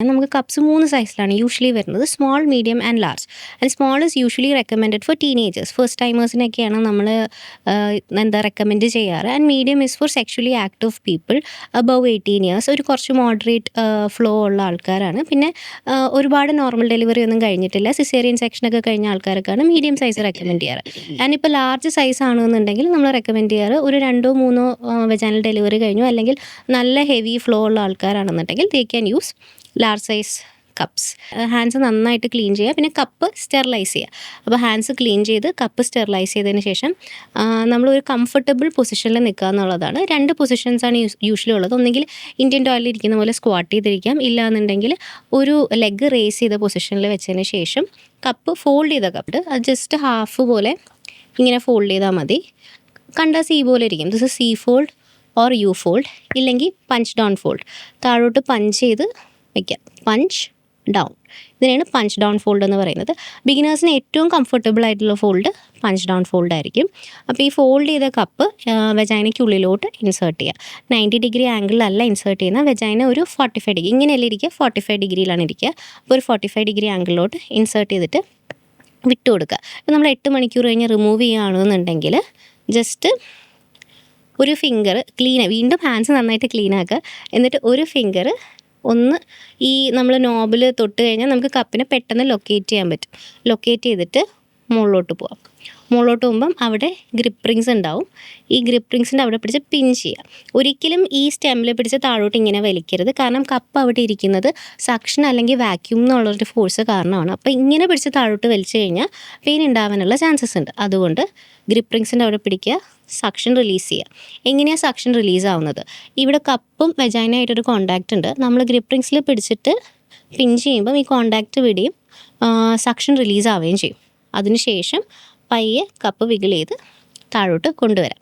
നമുക്ക് കപ്സ് 3 സൈസിലാണ് യൂഷ്വലി വരുന്നത്. Small, medium and large. And small is usually recommended for teenagers. First ടൈമേഴ്സിനൊക്കെയാണ് നമ്മൾ റെക്കമെൻഡ് ചെയ്യാറ്. And medium is for sexually active people above 18 years. ഒരു കുറച്ച് മോഡറേറ്റ് ഫ്ലോ ഉള്ള ആൾക്കാരാണ്. പിന്നെ ഒരുപാട് നോർമൽ ഡെലിവറി ഒന്നും കഴിഞ്ഞിട്ടില്ല, സിസേറിയൻ സെക്ഷനൊക്കെ കഴിഞ്ഞ ആൾക്കാർക്കാണ് മീഡിയം സൈസ് റെക്കമെൻഡ് ചെയ്യാറ്. ആൻഡ് ഇപ്പോൾ ലാർജ് സൈസ് ആണെന്നുണ്ടെങ്കിൽ നമ്മൾ റെക്കമെൻഡ് ചെയ്യാറ് ഒരു 2-3 വെജൈനൽ ഡെലിവറി കഴിഞ്ഞു അല്ലെങ്കിൽ നല്ല ഹെവി ഫ്ലോ ഉള്ള ആൾക്കാരാണെന്നുണ്ടെങ്കിൽ they can use large size cups. Hands നന്നായിട്ട് ക്ലീൻ ചെയ്യുക, പിന്നെ കപ്പ് സ്റ്റെറിലൈസ് ചെയ്യുക. അപ്പോൾ ഹാൻഡ്സ് ക്ലീൻ ചെയ്ത് കപ്പ് സ്റ്റെറിലൈസ് ചെയ്തതിന് ശേഷം നമ്മളൊരു കംഫർട്ടബിൾ പൊസിഷനിൽ നിൽക്കുക എന്നുള്ളതാണ്. 2 പൊസിഷൻസാണ് യൂഷ്വലി ഉള്ളത്. ഒന്നെങ്കിൽ ഇന്ത്യൻ ടോയ്ലറ്റിൽ ഇരിക്കുന്ന പോലെ സ്ക്വാട്ട് ചെയ്തിരിക്കാം, ഇല്ലാന്നുണ്ടെങ്കിൽ ഒരു ലെഗ് റേസ് ചെയ്ത പൊസിഷനിൽ വെച്ചതിന് ശേഷം കപ്പ് ഫോൾഡ് ചെയ്ത കപ്പ് അത് ജസ്റ്റ് ഹാഫ് പോലെ ഇങ്ങനെ ഫോൾഡ് ചെയ്താൽ മതി. കണ്ട സി പോലെ ഇരിക്കും. This C fold or you fold, ഇല്ലെങ്കിൽ പഞ്ച് ഡൗൺ ഫോൾഡ്. താഴോട്ട് പഞ്ച് ചെയ്ത് വയ്ക്കാം, പഞ്ച് ഡൗൺ. ഇതിനാണ് പഞ്ച് ഡൗൺ ഫോൾഡ് എന്ന് പറയുന്നത്. ബിഗിനേഴ്സിന് ഏറ്റവും കംഫർട്ടബിൾ ആയിട്ടുള്ള ഫോൾഡ് പഞ്ച് ഡൗൺ ഫോൾഡ് ആയിരിക്കും. അപ്പോൾ ഈ ഫോൾഡ് ചെയ്ത കപ്പ് വെജൈനയ്ക്കുള്ളിലോട്ട് ഇൻസേർട്ട് ചെയ്യുക. 90 ഡിഗ്രി ആംഗിളിലല്ല ഇൻസേർട്ട് ചെയ്യുന്ന, വെജൈന ഒരു 45 ഡിഗ്രി, ഇങ്ങനെയല്ല ഇരിക്കുക, 45 ഡിഗ്രിയിലാണ് ഇരിക്കുക. അപ്പോൾ ഒരു 45 ഡിഗ്രി ആംഗിളിലോട്ട് ഇൻസേർട്ട് ചെയ്തിട്ട് വിട്ടു കൊടുക്കുക. നമ്മൾ 8 മണിക്കൂർ കഴിഞ്ഞ് റിമൂവ് ചെയ്യുകയാണെന്നുണ്ടെങ്കിൽ ജസ്റ്റ് ഒരു ഫിംഗർ വീണ്ടും ഹാൻഡ്സ് നന്നായിട്ട് ക്ലീൻ ആക്കുക. എന്നിട്ട് ഒരു ഫിംഗർ ഒന്ന് ഈ നമ്മൾ നോബിൽ തൊട്ട് കഴിഞ്ഞാൽ നമുക്ക് കപ്പിനെ പെട്ടെന്ന് ലൊക്കേറ്റ് ചെയ്യാൻ പറ്റും. ലൊക്കേറ്റ് ചെയ്തിട്ട് മുകളിലോട്ട് പോവാം. മുകളിലോട്ട് പോകുമ്പം അവിടെ ഗ്രിപ്പ് റിങ്സ് ഉണ്ടാവും. ഈ ഗ്രിപ്പ് റിങ്സിൻ്റെ അവിടെ പിടിച്ച് പിൻ ചെയ്യുക. ഒരിക്കലും ഈ സ്റ്റെമ്മിൽ പിടിച്ച് താഴോട്ട് ഇങ്ങനെ വലിക്കരുത്, കാരണം കപ്പ് അവിടെ ഇരിക്കുന്നത് സക്ഷൻ അല്ലെങ്കിൽ വാക്യൂം എന്നുള്ളൊരു ഫോഴ്സ് കാരണമാണ്. അപ്പോൾ ഇങ്ങനെ പിടിച്ച് താഴോട്ട് വലിച്ചു കഴിഞ്ഞാൽ പെയിൻ ഉണ്ടാവാനുള്ള ചാൻസസ് ഉണ്ട്. അതുകൊണ്ട് ഗ്രിപ്പ് റിങ്സിൻ്റെ അവിടെ പിടിക്കുക, സക്ഷൻ റിലീസ് ചെയ്യുക. എങ്ങനെയാണ് സക്ഷൻ റിലീസ് ആവുന്നത്? ഇവിടെ കപ്പും വെജൈനായിട്ടൊരു കോണ്ടാക്റ്റ് ഉണ്ട്. നമ്മൾ ഗ്രിപ്പ് റിങ്സിൽ പിടിച്ചിട്ട് പിൻ ചെയ്യുമ്പം ഈ കോണ്ടാക്റ്റ് വിടുകയും സക്ഷൻ റിലീസ് ആവുകയും ചെയ്യും. അതിനുശേഷം പയ്യെ കപ്പ് വിഗിൾ ചെയ്ത് താഴോട്ട് കൊണ്ടുവരാം.